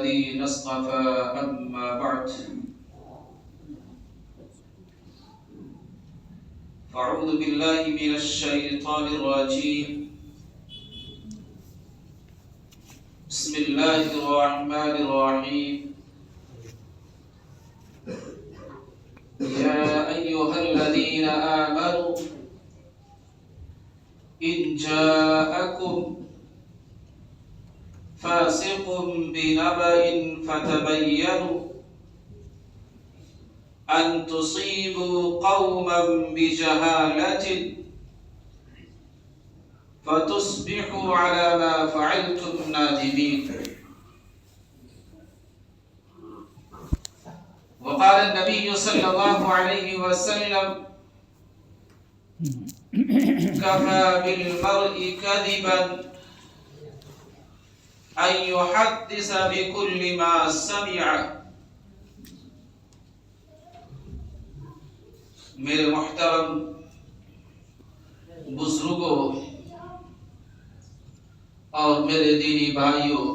الذين اصطفى أما بعد فأعوذ بالله من الشيطان الرجيم بسم الله الرحمن الرحيم يا أيها الذين آمنوا إن جاءكم فاسق بنبأ فتبينوا أن تصيبوا قوما بجهالة فتصبحوا على ما فعلتم نادمين. وقال النبي صلى الله عليه وسلم كفى بالمرء كذبا أن يحدث بكل ما سمع. میرے محترم بزرگوں اور میرے دینی بھائیوں،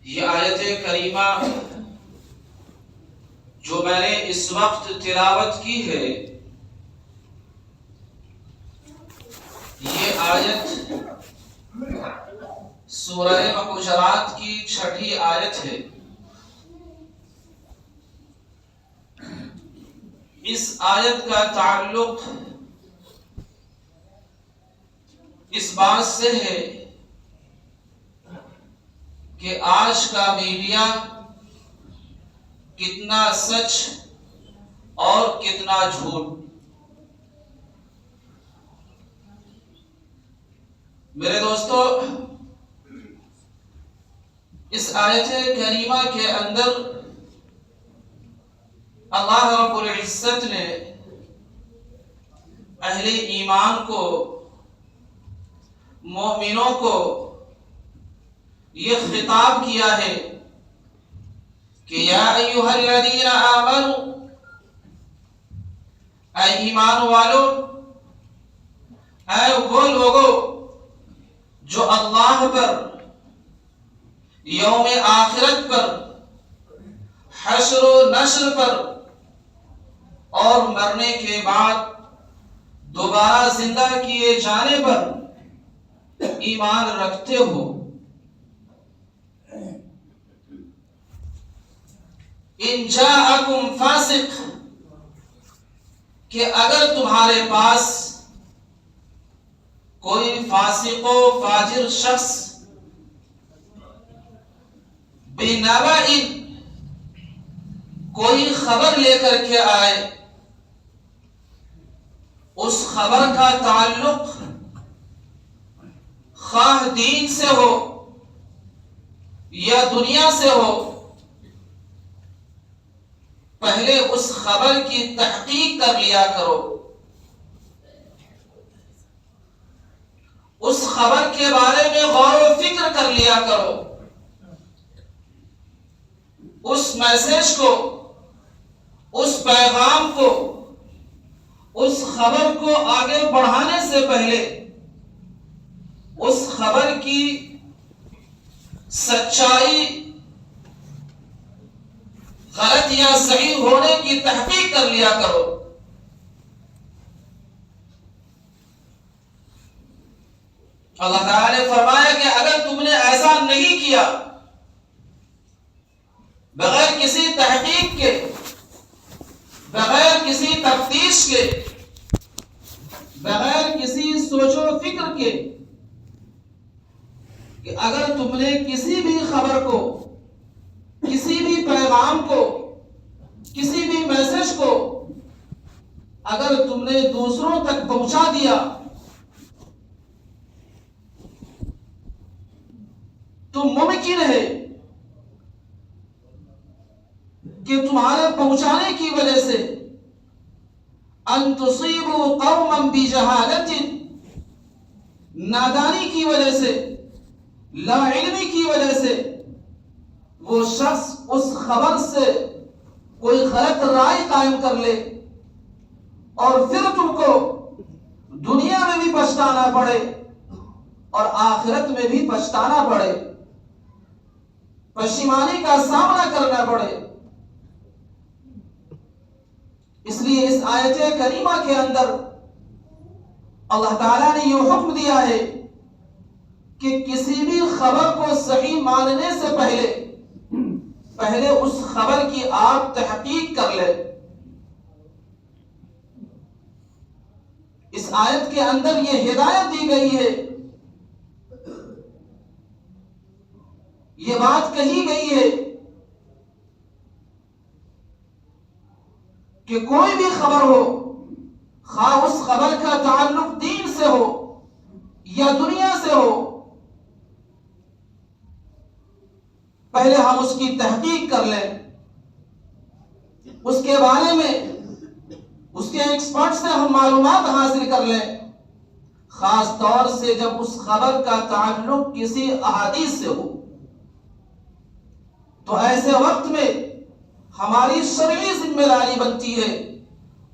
یہ آیت کریمہ جو میں نے اس وقت تلاوت کی ہے، یہ آیت سورہ حجرات کی 6ٹھی آیت ہے۔ اس آیت کا تعلق اس بات سے ہے کہ آج کا میڈیا کتنا سچ اور کتنا جھوٹ۔ میرے دوستو، اس آیت کریمہ کے اندر اللہ رب العزت نے اہل ایمان کو، مومنوں کو یہ خطاب کیا ہے کہ یا ایھا الذین آمنوا، اے ایمان والو، اے وہ لوگو جو اللہ پر، یوم آخرت پر، حشر و نشر پر اور مرنے کے بعد دوبارہ زندہ کیے جانے پر ایمان رکھتے ہو، ان جاءکم فاسق، کہ اگر تمہارے پاس کوئی فاسق و فاجر شخص بنبأ، کوئی خبر لے کر کے آئے، اس خبر کا تعلق خواہ دین سے ہو یا دنیا سے ہو، پہلے اس خبر کی تحقیق کر لیا کرو، اس خبر کے بارے میں غور و فکر کر لیا کرو، اس میسج کو، اس پیغام کو، اس خبر کو آگے بڑھانے سے پہلے اس خبر کی سچائی، غلط یا صحیح ہونے کی تحقیق کر لیا کرو۔ اللہ تعالی نے فرمایا کہ اگر تم نے ایسا نہیں کیا، بغیر کسی تحقیق کے، بغیر کسی تفتیش کے، بغیر کسی سوچ و فکر کے، کہ اگر تم نے کسی بھی خبر کو، کسی بھی پیغام کو، کسی بھی میسج کو اگر تم نے دوسروں تک پہنچا دیا تو ممکن ہے کہ تمہارے پہنچانے کی وجہ سے ان تصیبوا قوما بجہالۃ، نادانی کی وجہ سے، لا علمی کی وجہ سے وہ شخص اس خبر سے کوئی غلط رائے قائم کر لے اور پھر تم کو دنیا میں بھی پچھتانا پڑے اور آخرت میں بھی پچھتانا پڑے، پشیمانی کا سامنا کرنا پڑے۔ اس لیے اس آیت کریمہ کے اندر اللہ تعالیٰ نے یہ حکم دیا ہے کہ کسی بھی خبر کو صحیح ماننے سے پہلے اس خبر کی آپ تحقیق کر لیں۔ اس آیت کے اندر یہ ہدایت دی گئی ہے، یہ بات کہی گئی ہے کہ کوئی بھی خبر ہو، خواہ اس خبر کا تعلق دین سے ہو یا دنیا سے ہو، پہلے ہم اس کی تحقیق کر لیں، اس کے بارے میں اس کے ایکسپرٹ سے ہم معلومات حاصل کر لیں، خاص طور سے جب اس خبر کا تعلق کسی احادیث سے ہو۔ تو ایسے وقت میں ہماری شرعی ذمہ داری بنتی ہے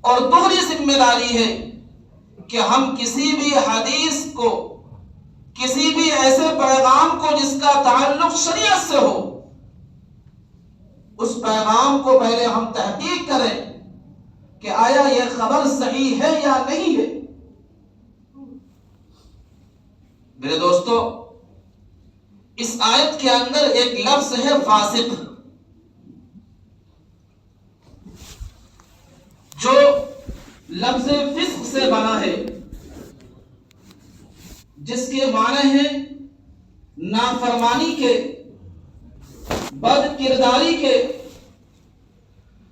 اور دوہری ذمہ داری ہے کہ ہم کسی بھی حدیث کو، کسی بھی ایسے پیغام کو جس کا تعلق شریعت سے ہو، اس پیغام کو پہلے ہم تحقیق کریں کہ آیا یہ خبر صحیح ہے یا نہیں ہے۔ میرے دوستو، اس آیت کے اندر ایک لفظ ہے فاسق، جو لفظ فسق سے بنا ہے، جس کے معنی ہیں نافرمانی کے، بد کرداری کے،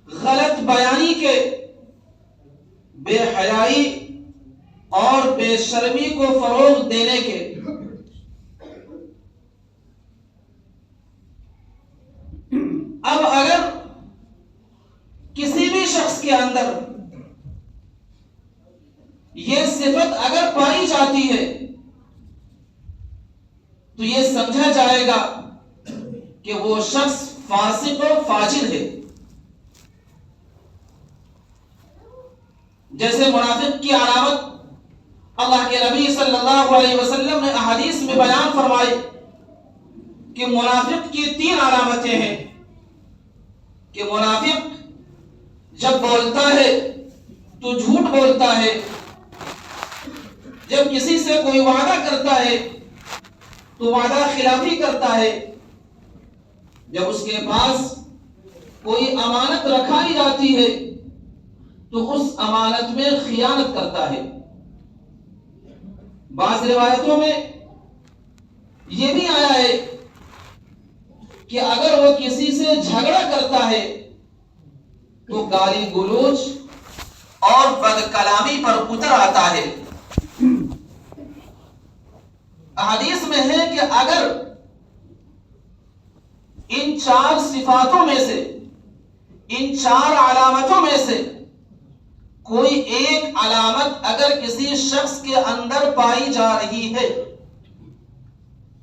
غلط بیانی کے، بے حیائی اور بے شرمی کو فروغ دینے کے۔ اب اگر کسی بھی شخص کے اندر یہ صفت اگر پائی جاتی ہے تو یہ سمجھا جائے گا کہ وہ شخص فاسق و فاجر ہے۔ جیسے منافق کی علامت اللہ کے نبی صلی اللہ علیہ وسلم نے احادیث میں بیان فرمائی کہ منافق کی 3 علامتیں ہیں، کہ منافق جب بولتا ہے تو جھوٹ بولتا ہے، جب کسی سے کوئی وعدہ کرتا ہے تو وعدہ خلافی کرتا ہے، جب اس کے پاس کوئی امانت رکھائی جاتی ہے تو اس امانت میں خیانت کرتا ہے۔ بعض روایتوں میں یہ بھی آیا ہے کہ اگر وہ کسی سے جھگڑا کرتا ہے تو گالی گلوچ اور بد کلامی پر اتر آتا ہے۔ حدیث میں ہے کہ اگر ان 4 صفاتوں میں سے، ان 4 علامتوں میں سے کوئی ایک علامت اگر کسی شخص کے اندر پائی جا رہی ہے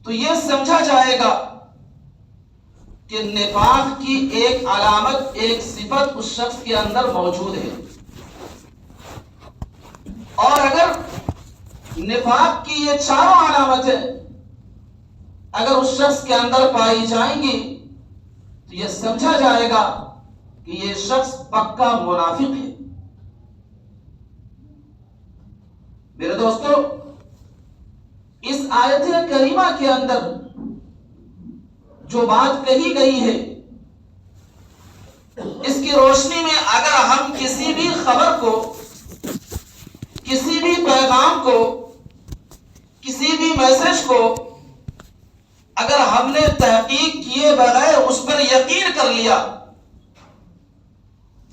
تو یہ سمجھا جائے گا کہ نفاق کی ایک علامت، ایک صفت اس شخص کے اندر موجود ہے۔ اور اگر نفاق کی یہ 4 علامتیں اگر اس شخص کے اندر پائی جائیں گی تو یہ سمجھا جائے گا کہ یہ شخص پکا منافق ہے۔ میرے دوستو، اس آیت کریمہ کے اندر جو بات کہی گئی ہے، اس کی روشنی میں اگر ہم کسی بھی خبر کو، کسی بھی پیغام کو، کسی بھی میسج کو اگر ہم نے تحقیق کیے بغیر اس پر یقین کر لیا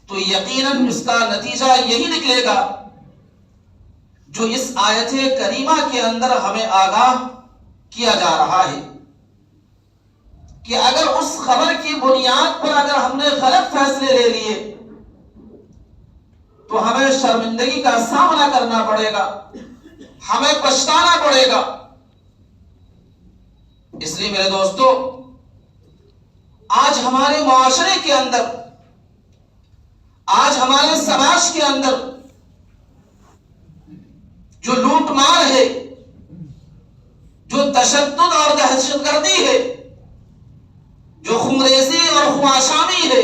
تو یقیناً اس کا نتیجہ یہی نکلے گا جو اس آیت کریمہ کے اندر ہمیں آگاہ کیا جا رہا ہے، کہ اگر اس خبر کی بنیاد پر اگر ہم نے غلط فیصلے لے لیے تو ہمیں شرمندگی کا سامنا کرنا پڑے گا، ہمیں پچھتانا پڑے گا۔ اس لیے میرے دوستو، آج ہمارے معاشرے کے اندر، آج ہمارے سماج کے اندر جو لوٹ مار ہے، جو تشدد اور دہشت گردی ہے، جو خونریزی اور خونآشامی ہے،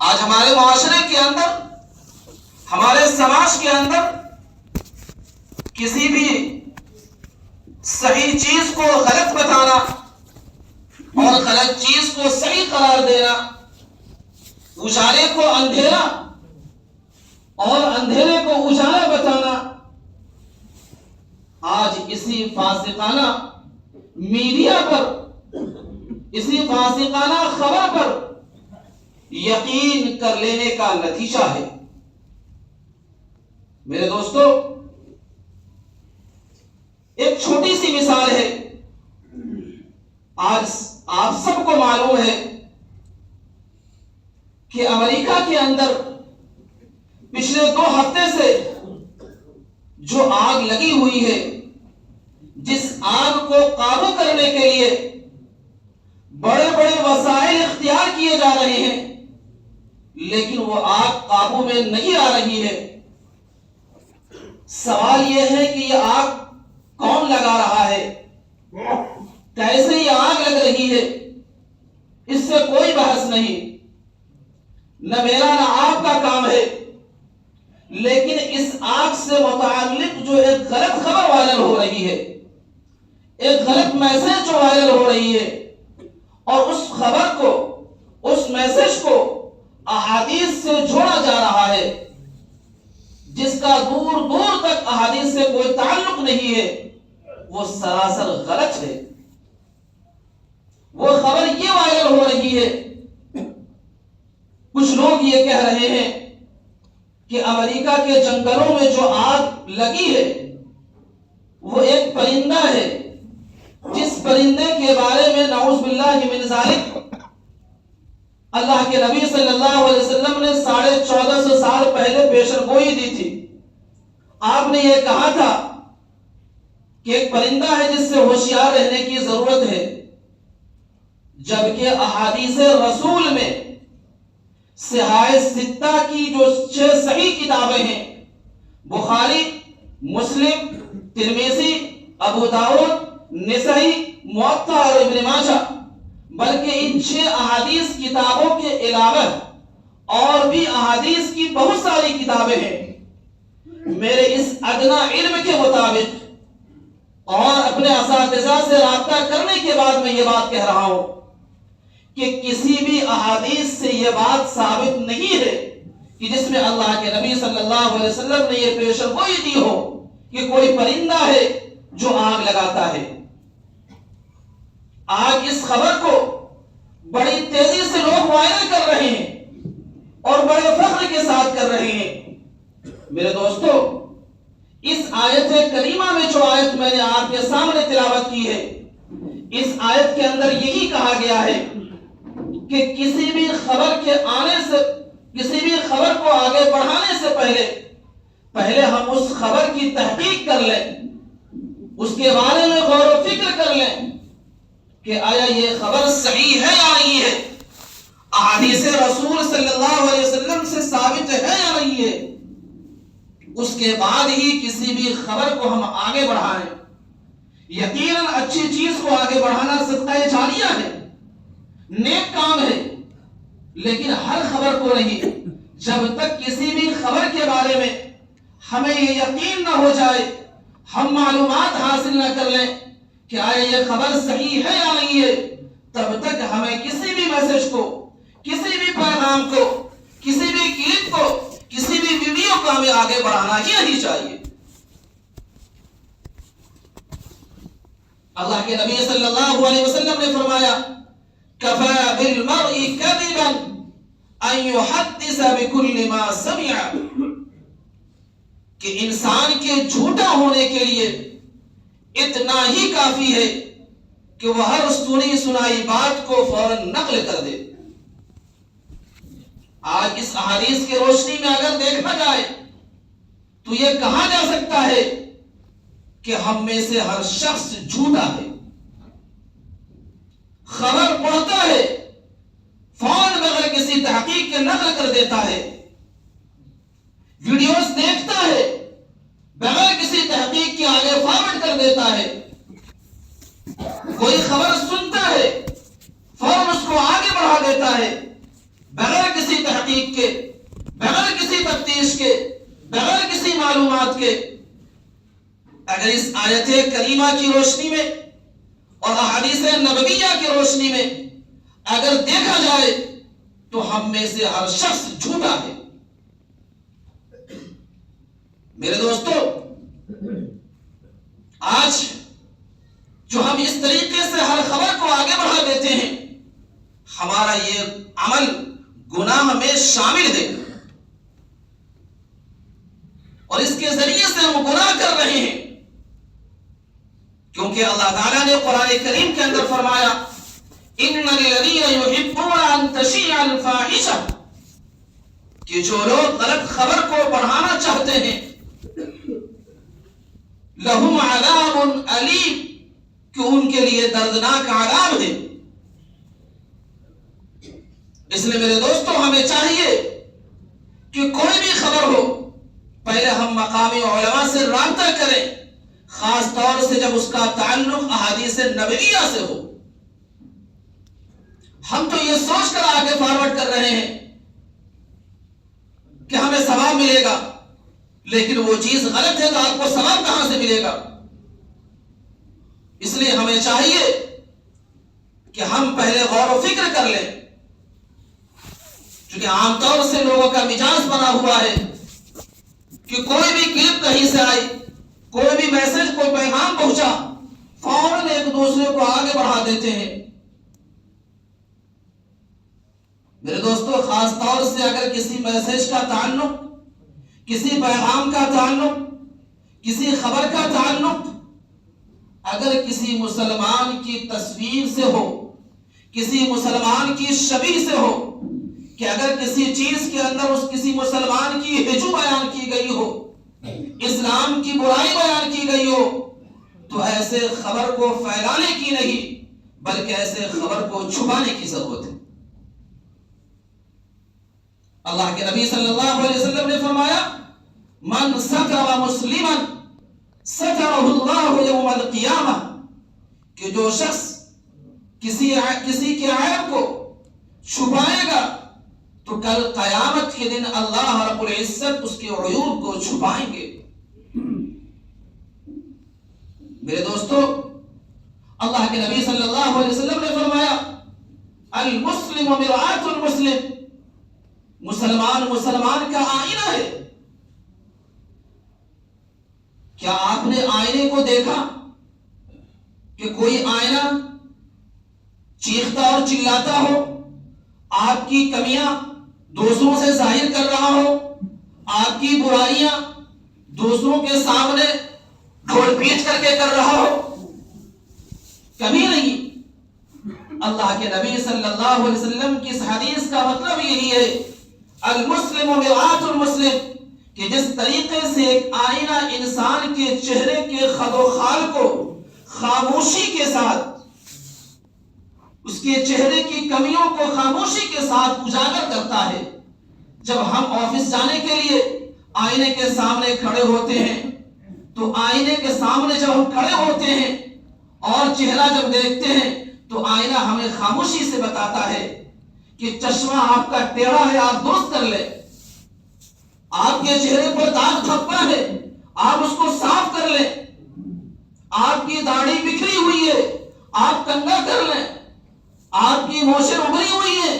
آج ہمارے معاشرے کے اندر، ہمارے سماج کے اندر کسی بھی صحیح چیز کو غلط بتانا اور غلط چیز کو صحیح قرار دینا، اجالے کو اندھیرا اور اندھیرے کو اجالا بتانا، آج اسی فاسقانہ میڈیا پر، اسی فاسقانہ خبر پر یقین کر لینے کا نتیجہ ہے۔ میرے دوستو، ایک چھوٹی سی مثال ہے۔ آج آپ سب کو معلوم ہے کہ امریکہ کے اندر پچھلے 2 ہفتے سے جو آگ لگی ہوئی ہے، جس آگ کو قابو کرنے کے لیے بڑے بڑے وسائل اختیار کیے جا رہے ہیں، لیکن وہ آگ قابو میں نہیں آ رہی ہے۔ سوال یہ ہے کہ یہ آگ کون لگا رہا ہے، کیسے یہ آگ لگ رہی ہے؟ اس سے کوئی بحث نہیں، نہ میرا نہ آپ کا کام ہے، لیکن اس آگ سے متعلق جو ایک غلط خبر وائرل ہو رہی ہے، ایک غلط میسج جو وائرل ہو رہی ہے، اور اس خبر کو، اس میسج کو احادیث سے جوڑا جا رہا ہے، جس کا دور دور تک احادیث سے کوئی تعلق نہیں ہے، وہ سراسر غلط ہے۔ وہ خبر یہ وائرل ہو رہی ہے، کچھ لوگ یہ کہہ رہے ہیں کہ امریکہ کے جنگلوں میں جو آگ لگی ہے وہ ایک پرندہ ہے، جس پرندے کے بارے میں نعوذ باللہ من ذالک اللہ کے نبی صلی اللہ علیہ وسلم نے 1450 سال پہلے پیشن گوئی دی تھی۔ آپ نے یہ کہا تھا کہ ایک پرندہ ہے جس سے ہوشیار رہنے کی ضرورت ہے، جبکہ احادیث رسول میں صحاح ستہ کی جو 6 صحیح کتابیں ہیں، بخاری، مسلم، ترمذی، ابو داؤد، نسائی، موطا اور ابن ماجہ، بلکہ ان 6 احادیث کتابوں کے علاوہ اور بھی احادیث کی بہت ساری کتابیں ہیں۔ میرے اس ادنا علم کے مطابق اور اپنے اساتذہ سے رابطہ کرنے کے بعد میں یہ بات کہہ رہا ہوں کہ کسی بھی احادیث سے یہ بات ثابت نہیں ہے کہ جس میں اللہ کے نبی صلی اللہ علیہ وسلم نے یہ پیشن گوئی دی ہو کہ کوئی پرندہ ہے جو آگ لگاتا ہے۔ آج اس خبر کو بڑی تیزی سے لوگ وائرل کر رہے ہیں اور بڑے فخر کے ساتھ کر رہے ہیں۔ میرے دوستو، اس آیت کریمہ میں جو آیت میں نے آپ کے سامنے تلاوت کی ہے، اس آیت کے اندر یہی کہا گیا ہے کہ کسی بھی خبر کے آنے سے، کسی بھی خبر کو آگے بڑھانے سے پہلے ہم اس خبر کی تحقیق کر لیں، اس کے بارے میں غور و فکر کر لیں کہ آیا یہ خبر صحیح ہے یا نہیں ہے، احادیث رسول صلی اللہ علیہ وسلم سے ثابت ہے یا نہیں ہے۔ اس کے بعد ہی کسی بھی خبر کو ہم آگے بڑھائیں۔ یقیناً اچھی چیز کو آگے بڑھانا صدقہ جاریہ ہے، نیک کام ہے، لیکن ہر خبر کو نہیں۔ جب تک کسی بھی خبر کے بارے میں ہمیں یہ یقین نہ ہو جائے، ہم معلومات حاصل نہ کر لیں کہ آیا یہ خبر صحیح ہے یا نہیں ہے، تب تک ہمیں کسی بھی میسج کو، کسی بھی پیغام کو، کسی بھی کلپ کو، کسی بھی ویڈیو کو ہمیں آگے بڑھانا ہی نہیں چاہیے۔ اللہ کے نبی صلی اللہ علیہ وسلم نے فرمایا کفى بالمرء كذبا ان يحدث بكل ما سمع، کہ انسان کے جھوٹا ہونے کے لیے اتنا ہی کافی ہے کہ وہ ہر سنی سنائی بات کو فوراً نقل کر دے۔ آج اس احادیث کی روشنی میں اگر دیکھا جائے تو یہ کہا جا سکتا ہے کہ ہم میں سے ہر شخص جھوٹا ہے۔ خبر پڑھتا ہے، فوراً بغیر کسی تحقیق کے نقل کر دیتا ہے، ویڈیوز دیکھتا ہے، بغیر کسی تحقیق کے آگے فارورڈ کر دیتا ہے، کوئی خبر سنتا ہے فوراً اس کو آگے بڑھا دیتا ہے بغیر کسی تحقیق کے، بغیر کسی تفتیش کے، بغیر کسی معلومات کے۔ اگر اس آیت کریمہ کی روشنی میں اور احادیث نبویہ کی روشنی میں اگر دیکھا جائے تو ہم میں سے ہر شخص جھوٹا ہے۔ میرے دوستو، آج جو ہم اس طریقے سے ہر خبر کو آگے بڑھا دیتے ہیں، ہمارا یہ عمل گناہ میں شامل ہے، اور اس کے ذریعے سے ہم گناہ کر رہے ہیں، کیونکہ اللہ تعالیٰ نے قرآن کریم کے اندر فرمایا ان الذین یحبون ان تشیع الفاحشہ، کہ جو لوگ غلط خبر کو بڑھانا چاہتے ہیں، لہم عذاب علیم، کہ ان کے لیے دردناک عذاب ہے۔ اس لیے میرے دوستوں، ہمیں چاہیے کہ کوئی بھی خبر ہو پہلے ہم مقامی علماء سے رابطہ کریں، خاص طور سے جب اس کا تعلق احادیث نبویہ سے ہو۔ ہم تو یہ سوچ کر آگے فارورڈ کر رہے ہیں کہ ہمیں ثواب ملے گا، لیکن وہ چیز غلط ہے تو آپ کو ثواب کہاں سے ملے گا؟ اس لیے ہمیں چاہیے کہ ہم پہلے غور و فکر کر لیں، چونکہ عام طور سے لوگوں کا مزاج بنا ہوا ہے کہ کوئی بھی کلپ کہیں سے آئی، کوئی بھی میسج، کوئی پیغام پہنچا، فوراً ایک دوسرے کو آگے بڑھا دیتے ہیں۔ میرے دوستو، خاص طور سے اگر کسی میسج کا تعلق، کسی پیغام کا تعلق، کسی خبر کا تعلق اگر کسی مسلمان کی تصویر سے ہو، کسی مسلمان کی شبیہ سے ہو، کہ اگر کسی چیز کے اندر اس کسی مسلمان کی ہجو بیان کی گئی ہو، اسلام کی برائی بیان کی گئی ہو، تو ایسے خبر کو پھیلانے کی نہیں بلکہ ایسے خبر کو چھپانے کی ضرورت ہے۔ اللہ کے نبی صلی اللہ علیہ وسلم نے فرمایا من ستر مسلما سترہ اللہ یوم القیامہ، کہ جو شخص کسی کے عیب کو چھپائے گا تو کل قیامت کے دن اللہ رب العزت اس کے عیوب کو چھپائیں گے۔ میرے دوستو، اللہ کے نبی صلی اللہ علیہ وسلم نے فرمایا المسلم مرآۃ المسلم، مسلمان کا آئینہ ہے۔ کیا آپ نے آئینے کو دیکھا کہ کوئی آئینہ چیختا اور چلاتا ہو، آپ کی کمیاں دوسروں سے ظاہر کر رہا ہو، آپ کی برائیاں دوسروں کے سامنے ڈھول پیٹ کر کے کر رہا ہو؟ کبھی نہیں۔ اللہ کے نبی صلی اللہ علیہ وسلم کی اس حدیث کا مطلب یہی ہے المسلم مرآۃ المسلم، کہ جس طریقے سے ایک آئینہ انسان کے چہرے کے خد و خال کو خاموشی کے ساتھ، اس کے چہرے کی کمیوں کو خاموشی کے ساتھ اجاگر کرتا ہے، جب ہم آفس جانے کے لیے آئینے کے سامنے کھڑے ہوتے ہیں تو آئینے کے سامنے جب ہم کھڑے ہوتے ہیں اور چہرہ جب دیکھتے ہیں تو آئینہ ہمیں خاموشی سے بتاتا ہے کہ چشمہ آپ کا ٹیڑھا ہے، آپ درست کر لیں، آپ کے چہرے پر داغ دھبا ہے، آپ اس کو صاف کر لیں، آپ کی داڑھی بکھری ہوئی ہے، آپ کنگھا کر لیں، آپ کی موچیں ابھری ہوئی ہیں،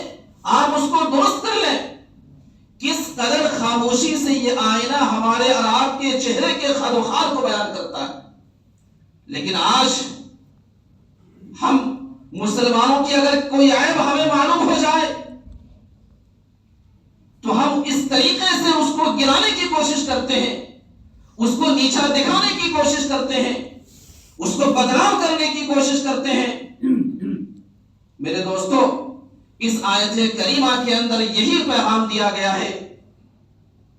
آپ اس کو درست کر لیں۔ کس قدر خاموشی سے یہ آئینہ ہمارے اور آپ کے چہرے کے خد و خال کو بیان کرتا ہے۔ لیکن آج ہم مسلمانوں کی اگر کوئی عیب ہمیں معلوم ہو جائے تو ہم اس طریقے سے اس کو گرانے کی کوشش کرتے ہیں، اس کو نیچا دکھانے کی کوشش کرتے ہیں، اس کو بدنام کرنے کی کوشش کرتے ہیں۔ میرے دوستو، اس آیت کریمہ کے اندر یہی پیغام دیا گیا ہے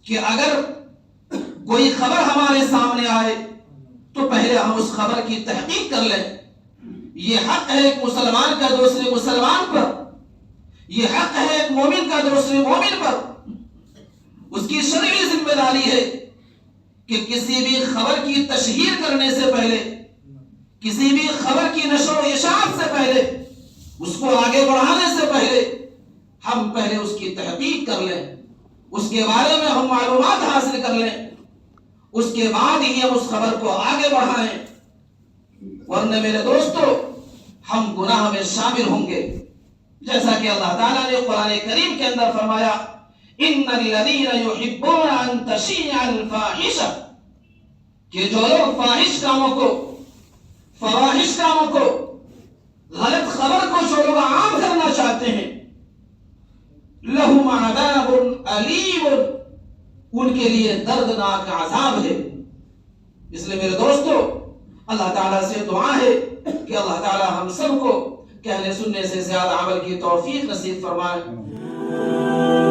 کہ اگر کوئی خبر ہمارے سامنے آئے تو پہلے ہم اس خبر کی تحقیق کر لیں۔ یہ حق ہے ایک مسلمان کا دوسرے مسلمان پر، یہ حق ہے ایک مومن کا دوسرے مومن پر۔ اس کی شرعی ذمہ داری ہے کہ کسی بھی خبر کی تشہیر کرنے سے پہلے، کسی بھی خبر کی نشر و اشاعت سے پہلے، اس کو آگے بڑھانے سے پہلے ہم پہلے اس کی تحقیق کر لیں، اس کے بارے میں ہم معلومات حاصل کر لیں، اس کے بعد ہی ہم اس خبر کو آگے بڑھائیں، ورنہ میرے دوستو ہم گناہ میں شامل ہوں گے۔ جیسا کہ اللہ تعالیٰ نے قرآن کریم کے اندر فرمایا ان الذین یحبون ان تشیع الفاحشہ، کہ جو لوگ فاحش کاموں کو، فواحش کاموں کو، غلط خبر کو جو لوگ عام کرنا چاہتے ہیں، لہم عذاب علیم، ان کے لیے دردناک عذاب ہے۔ اس لیے میرے دوستو اللہ تعالیٰ سے دعا ہے کہ اللہ تعالیٰ ہم سب کو کہنے سننے سے زیادہ عمل کی توفیق نصیب فرمائے۔